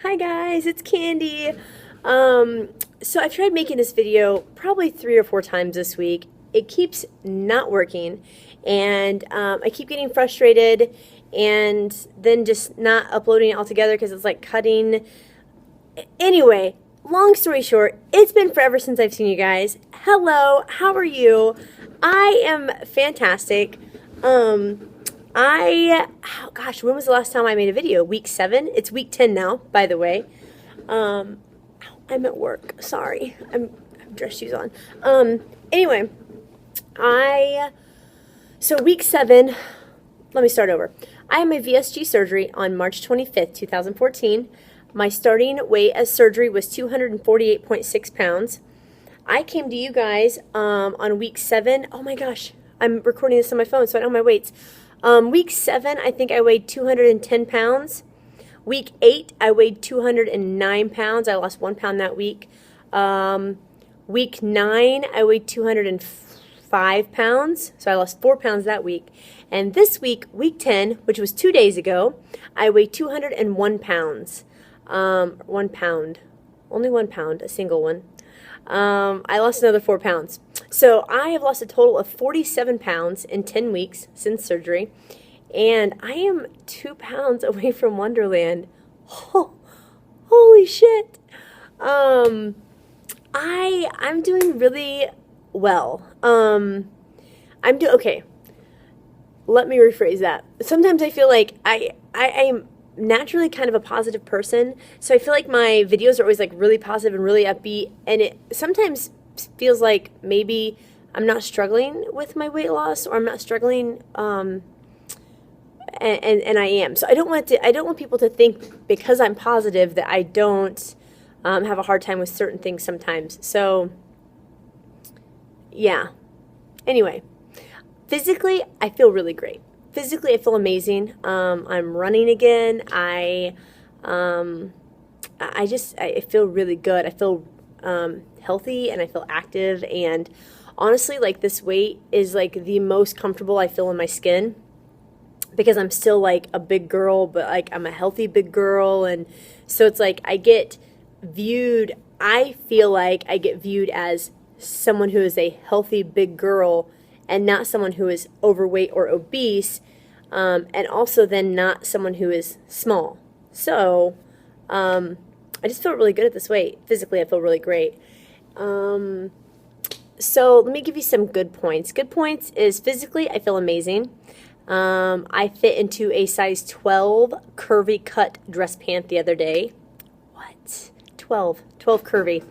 Hi guys, it's Candy. So I've tried making this video probably 3 or 4 times this week. It keeps not working, and I keep getting frustrated and then just not uploading it altogether because it's like cutting. Anyway, long story short, it's been forever since I've seen you guys. Hello, how are you? I am fantastic. Oh gosh, when was the last time I made a video? Week 7? It's week 10 now, by the way. I'm at work. Sorry. I have dress shoes on. Anyway, so week 7, let me start over. I had my VSG surgery on March 25th, 2014. My starting weight as surgery was 248.6 pounds. I came to you guys on week 7. Oh my gosh, I'm recording this on my phone, so I know my weights. Week 7, I think I weighed 210 pounds. Week 8, I weighed 209 pounds. I lost 1 pound that week. Week 9, I weighed 205 pounds. So I lost 4 pounds that week. And this week, week 10, which was 2 days ago, I weighed 201 pounds. 1 pound. Only 1 pound, a single one. I lost another 4 pounds. So I have lost a total of 47 pounds in 10 weeks since surgery. And I am 2 pounds away from Wonderland. Oh, holy shit. I'm doing really well. Okay. Let me rephrase that. Sometimes I feel like I am naturally kind of a positive person, so I feel like my videos are always like really positive and really upbeat, and it sometimes feels like maybe I'm not struggling with my weight loss, or I'm not struggling and I am. So I don't want people to think because I'm positive that I don't have a hard time with certain things sometimes. So yeah. Anyway, physically I feel really great. Physically, I feel amazing. I'm running again. I feel really good. I feel healthy, and I feel active. And honestly, like, this weight is like the most comfortable I feel in my skin, because I'm still like a big girl, but like I'm a healthy big girl. And so it's like I feel like I get viewed as someone who is a healthy big girl, and not someone who is overweight or obese, and also then not someone who is small. So I just feel really good at this weight. Physically, I feel really great. So let me give you some good points. Good points is physically, I feel amazing. I fit into a size 12 curvy cut dress pant the other day. What? 12 curvy.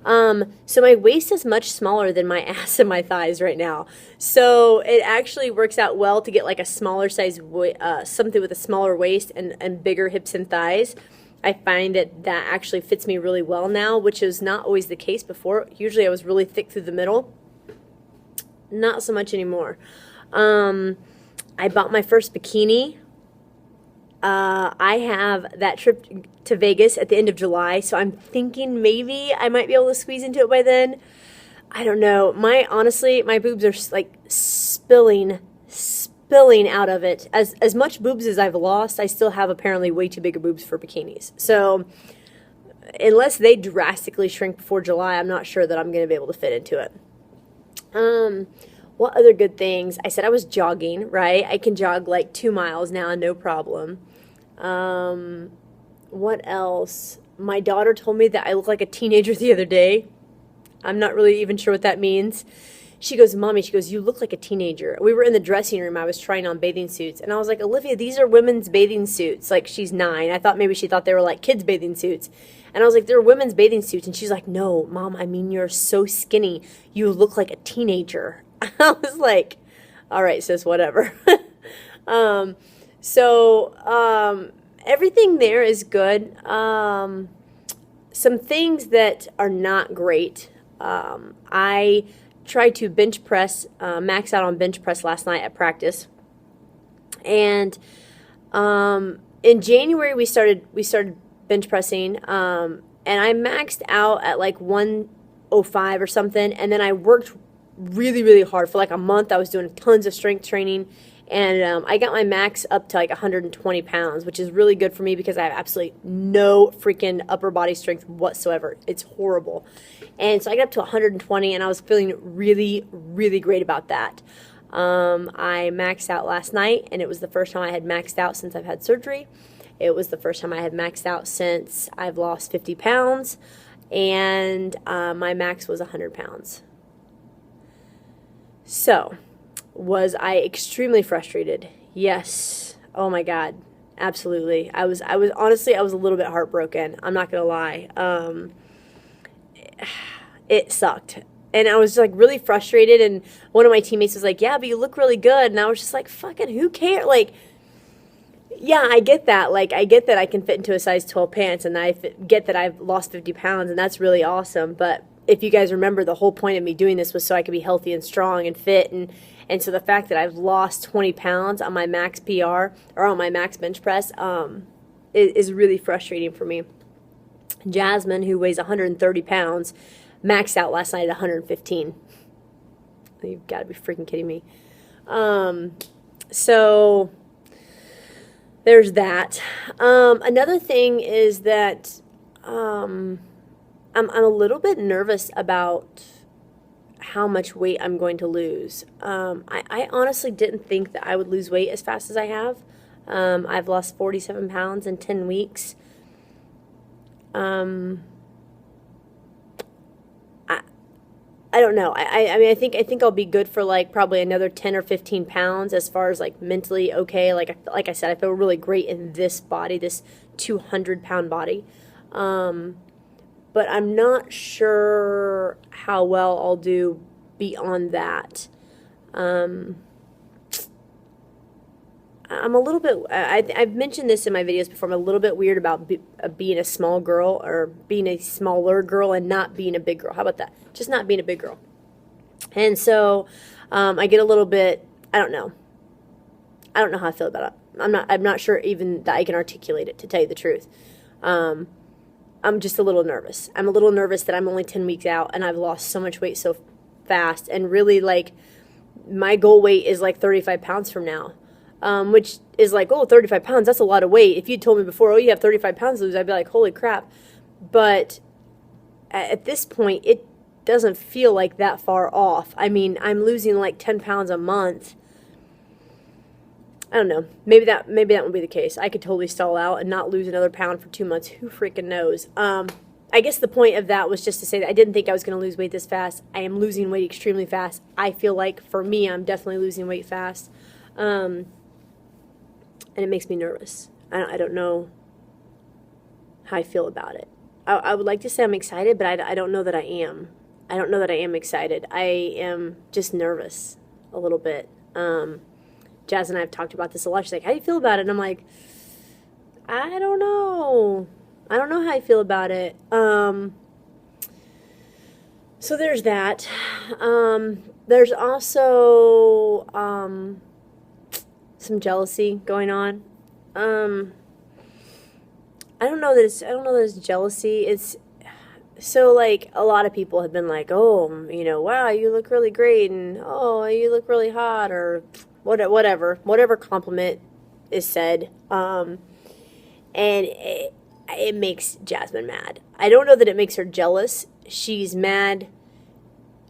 So my waist is much smaller than my ass and my thighs right now. So it actually works out well to get like a smaller size, something with a smaller waist and bigger hips and thighs. I find that actually fits me really well now, which is not always the case before. Usually I was really thick through the middle. Not so much anymore. I bought my first bikini. I have that trip to Vegas at the end of July, so I'm thinking maybe I might be able to squeeze into it by then. I don't know. Honestly, my boobs are like spilling out of it. As much boobs as I've lost, I still have apparently way too big of boobs for bikinis. So unless they drastically shrink before July, I'm not sure that I'm going to be able to fit into it. What other good things? I said I was jogging, right? I can jog like 2 miles now, no problem. What else? My daughter told me that I look like a teenager the other day. I'm not really even sure what that means. She goes, Mommy, you look like a teenager. We were in the dressing room. I was trying on bathing suits. And I was like, Olivia, these are women's bathing suits. Like, she's 9. I thought maybe she thought they were like kids' bathing suits. And I was like, they're women's bathing suits. And she's like, no, Mom, I mean, you're so skinny. You look like a teenager. I was like, all right, sis, whatever. Everything there is good. Some things that are not great. I tried to bench press, max out on bench press last night at practice. And in January we started bench pressing, and I maxed out at like 105 or something, and then I worked really, really hard for like a month. I was doing tons of strength training, And I got my max up to like 120 pounds, which is really good for me because I have absolutely no freaking upper body strength whatsoever. It's horrible. And so I got up to 120, and I was feeling really, really great about that. I maxed out last night, and it was the first time I had maxed out since I've had surgery. It was the first time I had maxed out since I've lost 50 pounds, and my max was 100 pounds. So, was I extremely frustrated? Yes. Oh my God. Absolutely. I was honestly, I was a little bit heartbroken. I'm not going to lie. It sucked. And I was like really frustrated, and one of my teammates was like, yeah, but you look really good. And I was just like, fucking who cares? Like, yeah, I get that. Like, I get that I can fit into a size 12 pants, and I get that I've lost 50 pounds, and that's really awesome. But if you guys remember, the whole point of me doing this was so I could be healthy and strong and fit. And so the fact that I've lost 20 pounds on my max PR or on my max bench press is really frustrating for me. Jasmine, who weighs 130 pounds, maxed out last night at 115. You've got to be freaking kidding me. So there's that. Another thing is that I'm a little bit nervous about how much weight I'm going to lose. I honestly didn't think that I would lose weight as fast as I have. I've lost 47 pounds in 10 weeks. I don't know. I mean, I think I'll be good for like probably another 10 or 15 pounds as far as like mentally okay. Like I said, I feel really great in this body, this 200-pound body. But I'm not sure how well I'll do beyond that. I'm a little bit, I've mentioned this in my videos before, I'm a little bit weird about being a small girl or being a smaller girl and not being a big girl. How about that? Just not being a big girl. And so I get a little bit, I don't know how I feel about it. I'm not sure even that I can articulate it, to tell you the truth. I'm just a little nervous. I'm a little nervous that I'm only 10 weeks out and I've lost so much weight so fast. And really, like, my goal weight is like 35 pounds from now, which is like, oh, 35 pounds, that's a lot of weight. If you'd told me before, oh, you have 35 pounds to lose, I'd be like, holy crap. But at this point, it doesn't feel like that far off. I mean, I'm losing like 10 pounds a month. I don't know. Maybe that won't be the case. I could totally stall out and not lose another pound for 2 months. Who freaking knows? I guess the point of that was just to say that I didn't think I was going to lose weight this fast. I am losing weight extremely fast. I feel like, for me, I'm definitely losing weight fast. And it makes me nervous. I don't know how I feel about it. I would like to say I'm excited, but I don't know that I am. I don't know that I am excited. I am just nervous a little bit. Jazz and I have talked about this a lot. She's like, how do you feel about it? And I'm like, I don't know. I don't know how I feel about it. So there's that. There's also some jealousy going on. I don't know that it's jealousy. It's so, like, a lot of people have been like, oh, you know, wow, you look really great, and oh, you look really hot, or whatever compliment is said, and it makes Jasmine mad. I don't know that it makes her jealous. She's mad.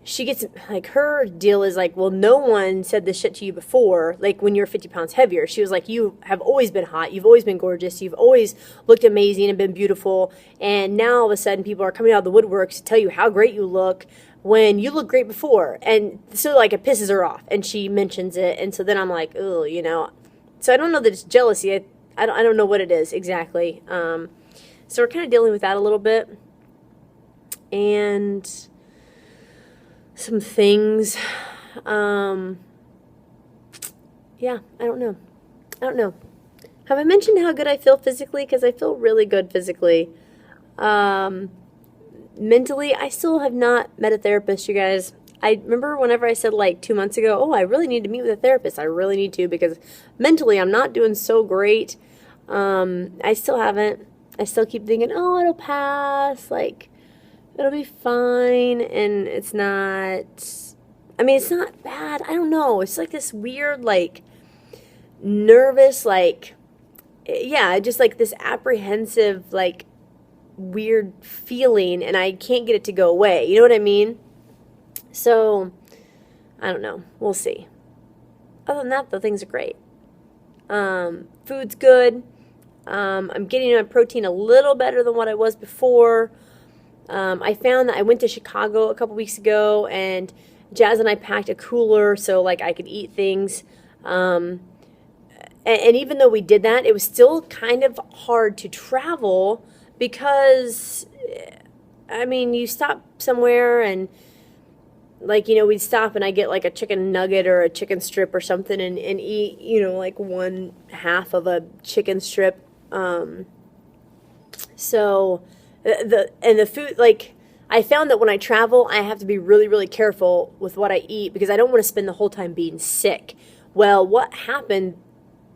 She gets, like, her deal is like, well, no one said this shit to you before, like, when you're 50 pounds heavier. She was like, you have always been hot, you've always been gorgeous, you've always looked amazing and been beautiful, and now all of a sudden people are coming out of the woodworks to tell you how great you look, when you look great before. And so, like, it pisses her off, and she mentions it, and so then I'm like, oh, you know. So I don't know that it's jealousy. I don't know what it is exactly. So we're kind of dealing with that a little bit. And some things. Yeah, I don't know. Have I mentioned how good I feel physically? Because I feel really good physically. Mentally, I still have not met a therapist, you guys. I remember whenever I said, like, 2 months ago, oh, I really need to meet with a therapist. I really need to, because mentally I'm not doing so great. I still haven't. I still keep thinking, oh, it'll pass, like, it'll be fine, and it's not, I mean, it's not bad. I don't know. It's like this weird, like, nervous, like, yeah, just like this apprehensive, like, weird feeling, and I can't get it to go away. You know what I mean? So, I don't know. We'll see. Other than that, though, things are great. Food's good. I'm getting my protein a little better than what I was before. I found that I went to Chicago a couple weeks ago, and Jazz and I packed a cooler so like I could eat things. And even though we did that, it was still kind of hard to travel because, I mean, you stop somewhere and, like, you know, we'd stop and I get like a chicken nugget or a chicken strip or something and eat, you know, like 1/2 of a chicken strip. So the food, like, I found that when I travel, I have to be really, really careful with what I eat because I don't want to spend the whole time being sick. Well, what happened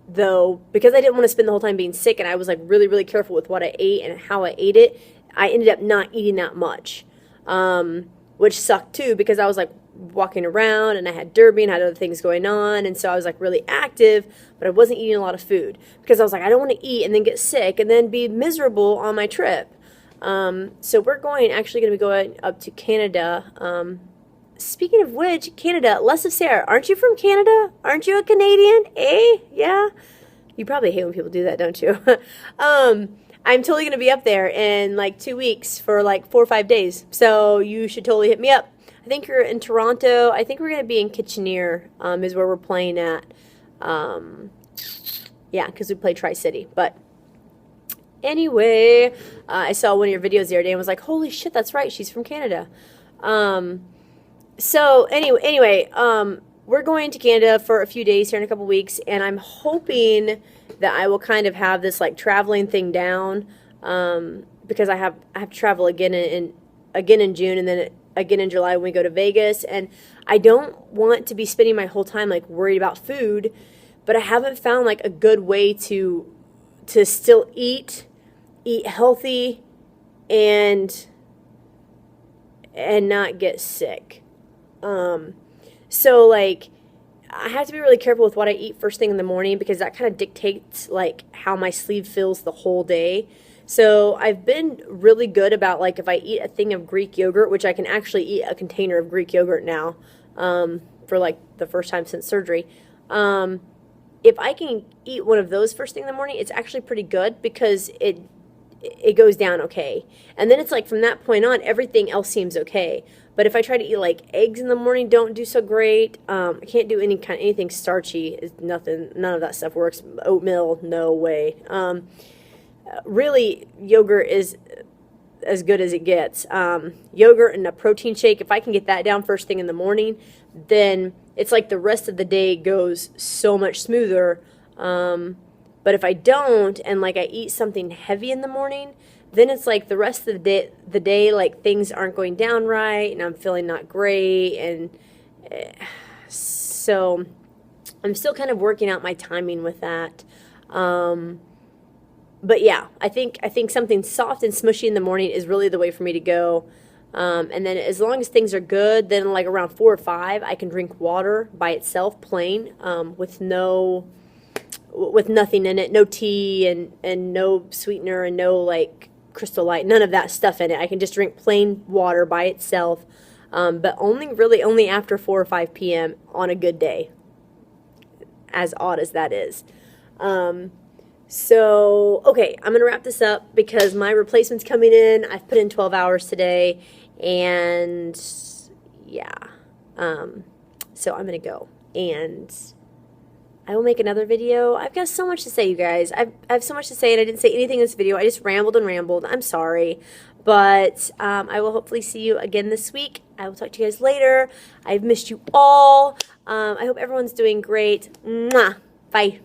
though, because I didn't want to spend the whole time being sick and I was like really, really careful with what I ate and how I ate it, I ended up not eating that much. Which sucked too because I was like walking around and I had derby and had other things going on, and so I was like really active, but I wasn't eating a lot of food because I was like, I don't want to eat and then get sick and then be miserable on my trip. So we're actually going to be going up to Canada. Speaking of which, Canada, Les of Sarah, aren't you from Canada? Aren't you a Canadian? Eh? Yeah? You probably hate when people do that, don't you? I'm totally going to be up there in like 2 weeks for like 4 or 5 days. So you should totally hit me up. I think you're in Toronto. I think we're going to be in Kitchener, is where we're playing at. Yeah, because we play Tri-City. But anyway, I saw one of your videos the other day and was like, holy shit, that's right. She's from Canada. So anyway, we're going to Canada for a few days here in a couple weeks, and I'm hoping that I will kind of have this like traveling thing down, because I have to travel again in June and then again in July when we go to Vegas, and I don't want to be spending my whole time like worried about food, but I haven't found like a good way to still eat healthy and not get sick. So like I have to be really careful with what I eat first thing in the morning because that kind of dictates like how my sleep feels the whole day. So I've been really good about like if I eat a thing of Greek yogurt, which I can actually eat a container of Greek yogurt now, for like the first time since surgery. If I can eat one of those first thing in the morning, it's actually pretty good because it goes down okay. And then it's like from that point on, everything else seems okay. But if I try to eat like eggs in the morning, don't do so great. I can't do anything starchy. It's nothing. None of that stuff works. Oatmeal, no way. Really, yogurt is as good as it gets. Yogurt and a protein shake. If I can get that down first thing in the morning, then it's like the rest of the day goes so much smoother. But if I don't, and like I eat something heavy in the morning, then it's like the rest of the day, like things aren't going down right, and I'm feeling not great, and so I'm still kind of working out my timing with that. But yeah, I think something soft and smushy in the morning is really the way for me to go. And then as long as things are good, then like around 4 or 5, I can drink water by itself, plain, with nothing in it, no tea and no sweetener and no like Crystal Light, none of that stuff in it. I can just drink plain water by itself, but only after 4 or 5 p.m. on a good day, as odd as that is. So, okay, I'm going to wrap this up because my replacement's coming in. I've put in 12 hours today, and yeah, so I'm going to go, and I will make another video. I've got so much to say, you guys. I have so much to say, and I didn't say anything in this video. I just rambled and rambled. I'm sorry. But I will hopefully see you again this week. I will talk to you guys later. I've missed you all. I hope everyone's doing great. Mwah. Bye.